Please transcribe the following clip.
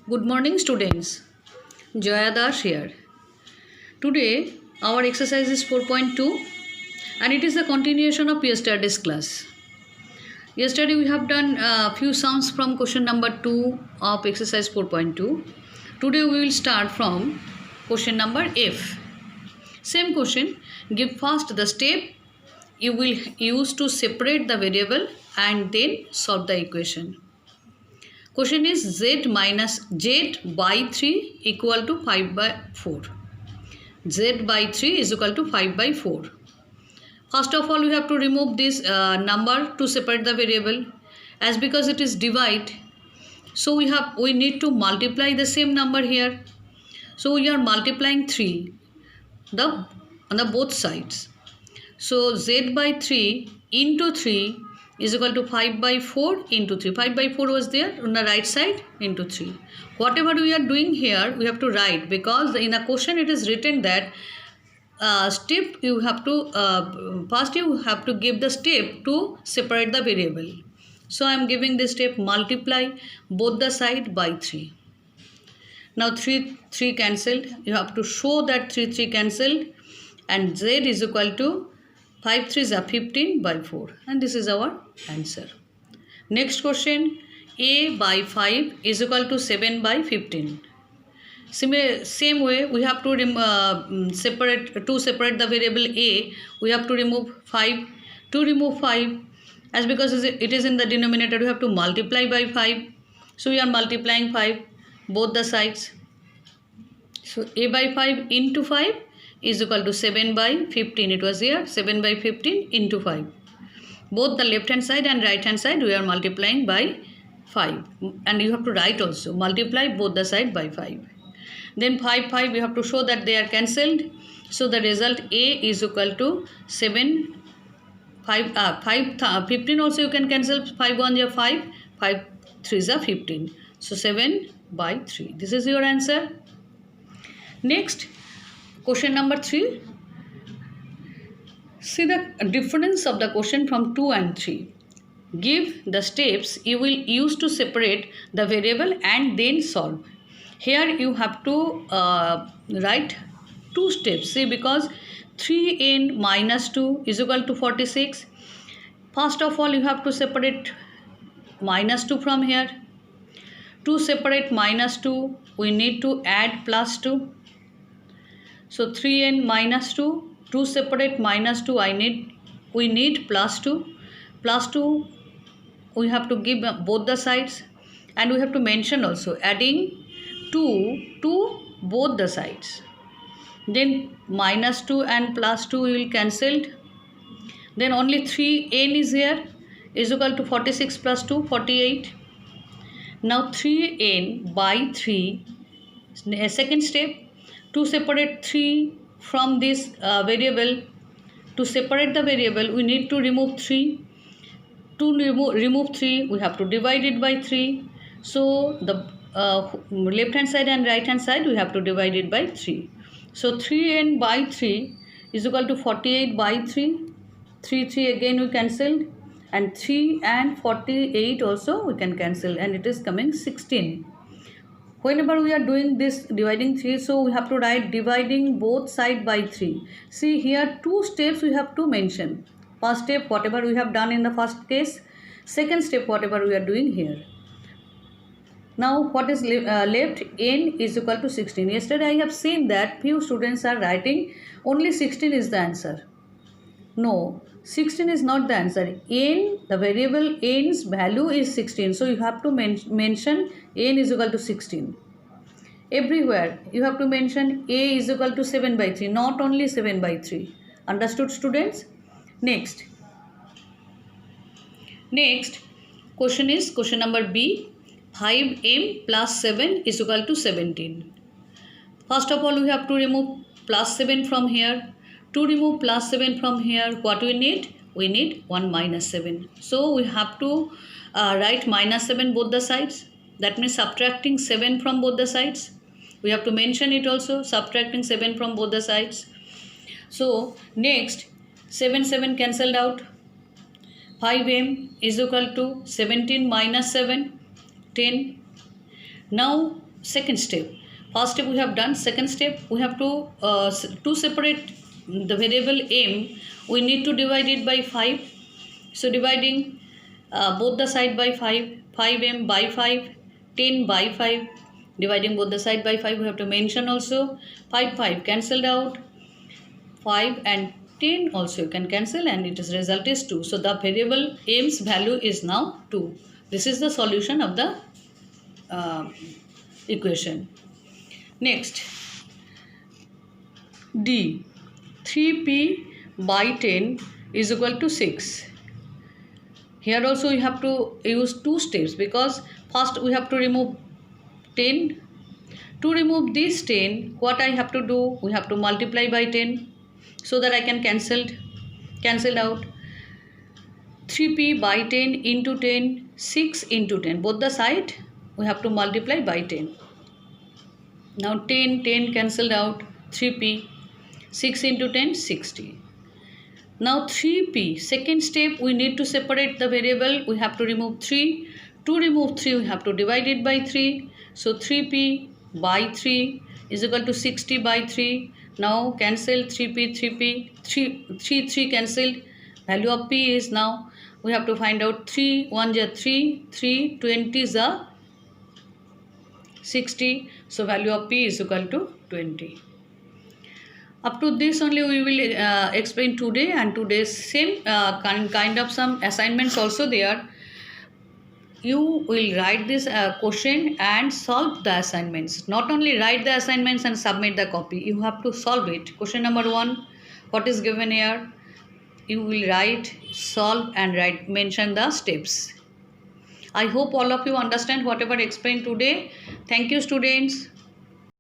Good morning, students. Joya Das here. Today, our exercise is 4.2 and it is a continuation of yesterday's class. Yesterday, we have done a few sums from question number 2 of exercise 4.2. Today, we will start from question number F. Same question. Give first the step you will use to separate the variable and then solve the equation. Question is z by 3 equal to 5 by 4. Z by 3 is equal to 5 by 4. First of all, we have to remove this number to separate the variable. As because it is divide, so we need to multiply the same number here. So we are multiplying 3 on the both sides. So z by 3 into 3 is equal to 5 by 4 into 3. 5 by 4 was there on the right side into 3. Whatever we are doing here, we have to write, because in a question it is written that step you have to, first you have to give the step to separate the variable. So I am giving this step, multiply both the side by 3. Now 3 cancelled. You have to show that 3 cancelled, and z is equal to 5 3s are 15 by 4, and this is our answer. Next question, a by 5 is equal to 7 by 15. Same way, we have to separate the variable a. We have to remove 5. To remove 5, as because it is in the denominator, we have to multiply by 5. So we are multiplying 5 both the sides. So a by 5 into 5 is equal to 7 by 15. It was here 7 by 15 into 5. Both the left hand side and right hand side we are multiplying by 5, and you have to write also, multiply both the side by 5. Then 5 we have to show that they are cancelled. So the result a is equal to 7 15 also you can cancel. 5 1 is 5, 5 3 is 15. So 7 by 3. This is your answer. Next, question number 3. See the difference of the question from 2 and 3. Give the steps you will use to separate the variable and then solve. Here you have to write 2 steps. See, because 3n minus 2 is equal to 46. First of all, you have to separate minus 2 from here. To separate minus 2, we need to add plus 2. So 3n minus 2. To separate minus 2, we need plus 2. Plus 2, we have to give both the sides, and we have to mention also adding 2 to both the sides. Then minus 2 and plus 2 will cancel. Then only 3n is here, is equal to 46 plus 2, 48. Now 3n by 3, second step, to separate 3 from this variable. To separate the variable, we need to remove 3. To remove 3, we have to divide it by 3. So the left hand side and right hand side, we have to divide it by 3. So 3n by 3 is equal to 48 by 3. 3 again we cancel, and 3 and 48 also we can cancel, and it is coming 16. Whenever we are doing this dividing 3, so we have to write dividing both side by 3. See here 2 steps we have to mention. First step, whatever we have done in the first case. Second step, whatever we are doing here. Now what is left? N is equal to 16. Yesterday I have seen that few students are writing only 16 is the answer. No, 16 is not the answer. N, the variable n's value is 16. So you have to mention n is equal to 16. Everywhere you have to mention a is equal to 7 by 3, not only 7 by 3. Understood, students? Next, question is question number B. 5m plus 7 is equal to 17. First of all, we have to remove plus 7 from here. To remove plus 7 from here, what we need? We need 1 minus 7. So we have to write minus 7 both the sides. That means subtracting 7 from both the sides. We have to mention it also, subtracting 7 from both the sides. So next, 7 cancelled out. 5m is equal to 17 minus 7, 10. Now second step. First step we have done. Second step we have to separate the variable m. We need to divide it by 5. So dividing both the side by 5, 5m by 5, 10 by 5. Dividing both the side by 5, we have to mention also 5 cancelled out, 5 and 10 also you can cancel, and its result is 2. So the variable m's value is now 2. This is the solution of the equation. Next, D, 3p by 10 is equal to 6. Here also you have to use 2 steps, because first we have to remove 10. To remove this 10, what I have to do? We have to multiply by 10 so that I can cancel out. 3p by 10 into 10, 6 into 10. Both the side we have to multiply by 10. Now 10 cancelled out, 3p, 6 into 10, 60. Now 3p, second step, we need to separate the variable. We have to remove 3. To remove 3, we have to divide it by 3. So 3p by 3 is equal to 60 by 3. Now cancel 3p, 3 cancelled. Value of p is now, we have to find out 3, 1 is 3, 3, 20 is 60. So value of p is equal to 20. Up to this only we will explain today, and today's same kind of some assignments also there. You will write this question and solve the assignments. Not only write the assignments and submit the copy, you have to solve it. Question number 1, what is given here? You will write, solve and mention the steps. I hope all of you understand whatever explained today. Thank you, students.